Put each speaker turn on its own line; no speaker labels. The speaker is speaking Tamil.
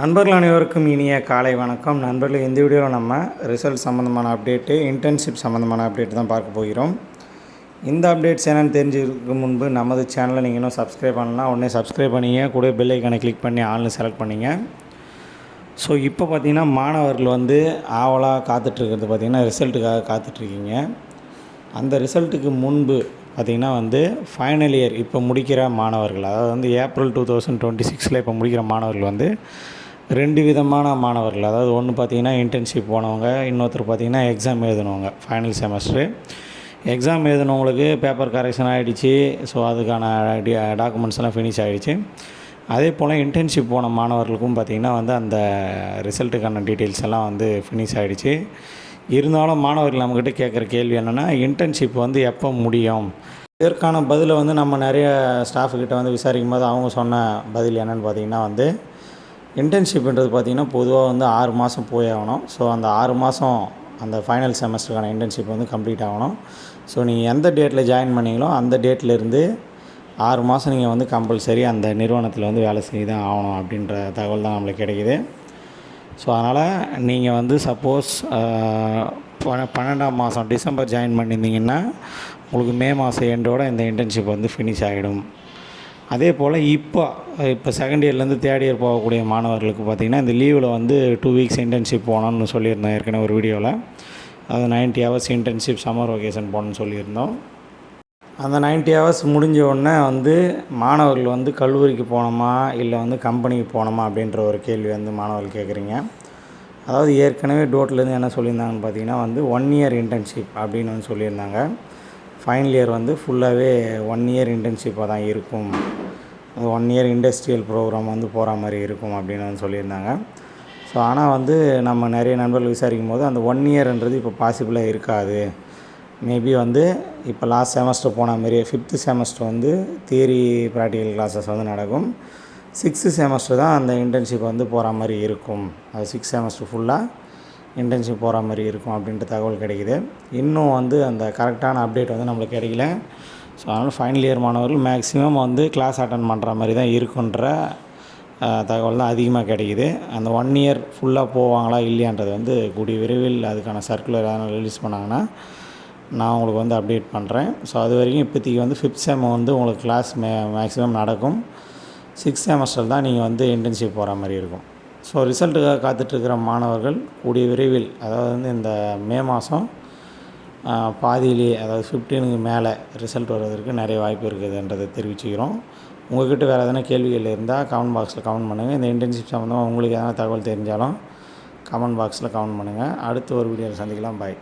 நண்பர்கள் அனைவருக்கும் இனிய காலை வணக்கம். நண்பர்கள், இந்த வீடியோவில் நம்ம ரிசல்ட் சம்மந்தமான அப்டேட்டு, இன்டர்ன்ஷிப் சம்மந்தமான அப்டேட் தான் பார்க்க போகிறோம். இந்த அப்டேட்ஸ் என்னென்னு தெரிஞ்சுக்கிறதுக்கு முன்பு நமது சேனலை நீங்கள் இன்னும் சப்ஸ்கிரைப் பண்ணலாம். உடனே சப்ஸ்கிரைப் பண்ணிங்க, கூட பெல் ஐக்கானை கிளிக் பண்ணி ஆள்னு செலக்ட் பண்ணிங்க. ஸோ இப்போ பார்த்திங்கன்னா மாணவர்கள் ஆவலாக காத்துட்ருக்கிறது பார்த்திங்கன்னா ரிசல்ட்டுக்காக காத்துட்ருக்கீங்க. அந்த ரிசல்ட்டுக்கு முன்பு பார்த்திங்கன்னா ஃபைனல் இயர் இப்போ முடிக்கிற மாணவர்கள், அதாவது ஏப்ரல் 2026 இப்போ முடிக்கிற மாணவர்கள் ரெண்டு விதமான மாணவர்கள். அதாவது ஒன்று பார்த்திங்கன்னா இன்டர்ன்ஷிப் போனவங்க, இன்னொருத்தர் பார்த்திங்கன்னா எக்ஸாம் எழுதினவங்க. ஃபைனல் செமஸ்டரு எக்ஸாம் எழுதினவங்களுக்கு பேப்பர் கரெக்ஷன் ஆகிடுச்சு. ஸோ அதுக்கான டாக்குமெண்ட்ஸ் எல்லாம் ஃபினிஷ் ஆகிடுச்சு. அதே போல் இன்டர்ன்ஷிப் போன மாணவர்களுக்கும் பார்த்திங்கன்னா அந்த ரிசல்ட்டுக்கான டீட்டெயில்ஸ் எல்லாம் ஃபினிஷ் ஆகிடுச்சு. இருந்தாலும் மாணவர்கள் நம்மக்கிட்ட கேட்குற கேள்வி என்னென்னா, இன்டர்ன்ஷிப் எப்போ முடியும்? இதற்கான பதிலை நம்ம நிறைய ஸ்டாஃபுக்கிட்ட விசாரிக்கும் போது அவங்க சொன்ன பதில் என்னென்னு பார்த்திங்கன்னா இன்டர்ன்ஷிப்ன்றது பார்த்திங்கன்னா பொதுவாக 6 மாதம் போய் ஆகணும். ஸோ அந்த 6 மாதம் அந்த ஃபைனல் செமஸ்டருக்கான இன்டர்ன்ஷிப் கம்ப்ளீட் ஆகணும். ஸோ நீங்கள் எந்த டேட்டில் ஜாயின் பண்ணிங்களோ அந்த டேட்லேருந்து 6 மாதம் நீங்கள் கம்பல்சரி அந்த நிறுவனத்தில் வேலை செய்து தான் ஆகணும் அப்படின்ற தகவல் தான் நம்மளுக்கு கிடைக்கிது. ஸோ அதனால் நீங்கள் சப்போஸ் 12ஆம் மாதம் டிசம்பர் ஜாயின் பண்ணியிருந்தீங்கன்னா உங்களுக்கு மே மாதம் எண்டோடு இந்த இன்டர்ன்ஷிப் ஃபினிஷ் ஆகிடும். அதே போல் இப்போ செகண்ட் இயர்லேருந்து தேர்ட் இயர் போகக்கூடிய மாணவர்களுக்கு பார்த்திங்கன்னா இந்த லீவில் 2 வீக்ஸ் இன்டர்ன்ஷிப் போகணுன்னு சொல்லியிருந்தோம் ஏற்கனவே ஒரு வீடியோவில். அது 90 ஹவர்ஸ் இன்டர்ன்ஷிப் சம்மர் வெக்கேஷன் போகணுன்னு சொல்லியிருந்தோம். அந்த 90 ஹவர்ஸ் முடிஞ்ச உடனே மாணவர்கள் கல்லூரிக்கு போகணுமா இல்லை கம்பெனிக்கு போகணுமா அப்படின்ற ஒரு கேள்வி மாணவர்கள் கேட்குறீங்க. அதாவது ஏற்கனவே டோட்லேருந்து என்ன சொல்லியிருந்தாங்கன்னு பார்த்திங்கன்னா 1 இயர் இன்டர்ன்ஷிப் அப்படின்னு சொல்லியிருந்தாங்க. ஃபைனல் இயர் ஃபுல்லாகவே 1 இயர் இன்டர்ன்ஷிப்பாக தான் இருக்கும். 1 இயர் இண்டஸ்ட்ரியல் ப்ரோக்ராம் போகிற மாதிரி இருக்கும் அப்படின்னு சொல்லியிருந்தாங்க. ஸோ ஆனால் நம்ம நிறைய நண்பர்கள் விசாரிக்கும் போது அந்த 1 இயர்ன்றது இப்போ பாசிபிளாக இருக்காது. மேபி இப்போ லாஸ்ட் செமஸ்டர் போன மாதிரியே 5th semester theory practical classes நடக்கும். 6th செமஸ்டர் தான் அந்த இன்டர்ன்ஷிப் போகிற மாதிரி இருக்கும். அது 6th செமஸ்டர் ஃபுல்லாக இன்டர்ன்ஷிப் போகிற மாதிரி இருக்கும் அப்படின்ற தகவல் கிடைக்கிது. இன்னும் அந்த கரெக்டான அப்டேட் நம்மளுக்கு கிடைக்கல. ஸோ அதனால் ஃபைனல் இயர் மாணவர்கள் மேக்ஸிமம் கிளாஸ் அட்டன் பண்ணுற மாதிரி தான் இருக்குன்ற தகவல் தான் அதிகமாக கிடைக்கிது. அந்த 1 இயர் ஃபுல்லாக போவாங்களா இல்லையான்றது கூடிய விரைவில் அதுக்கான சர்க்குலர் எதனால் ரிலீஸ் பண்ணாங்கன்னா நான் உங்களுக்கு அப்டேட் பண்ணுறேன். ஸோ அது வரைக்கும் இப்போதைக்கு 5th செம் உங்களுக்கு கிளாஸ் மேக்ஸிமம் நடக்கும். 6th செமஸ்டர் தான் நீங்கள் இன்டர்ன்ஷிப் போகிற மாதிரி இருக்கும். ஸோ ரிசல்ட்டுக்காக காத்துட்ருக்கிற மாணவர்கள் கூடிய விரைவில், அதாவது இந்த மே மாதம் பாதியிலேயே, அதாவது 15க்கு மேலே ரிசல்ட் வருவதற்கு நிறைய வாய்ப்பு இருக்குதுன்றதை தெரிவிச்சுக்கிறோம். உங்கள்கிட்ட வேறு எதனா கேள்விகள் இருந்தால் கமெண்ட் பாக்ஸில் கமெண்ட் பண்ணுங்கள். இந்த இன்டர்ன்ஷிப் சம்மந்தமாக உங்களுக்கு எதனா தகவல் தெரிஞ்சாலும் கமெண்ட் பாக்ஸில் கமெண்ட் பண்ணுங்கள். அடுத்த ஒரு வீடியோவில் சந்திக்கலாம். பாய்.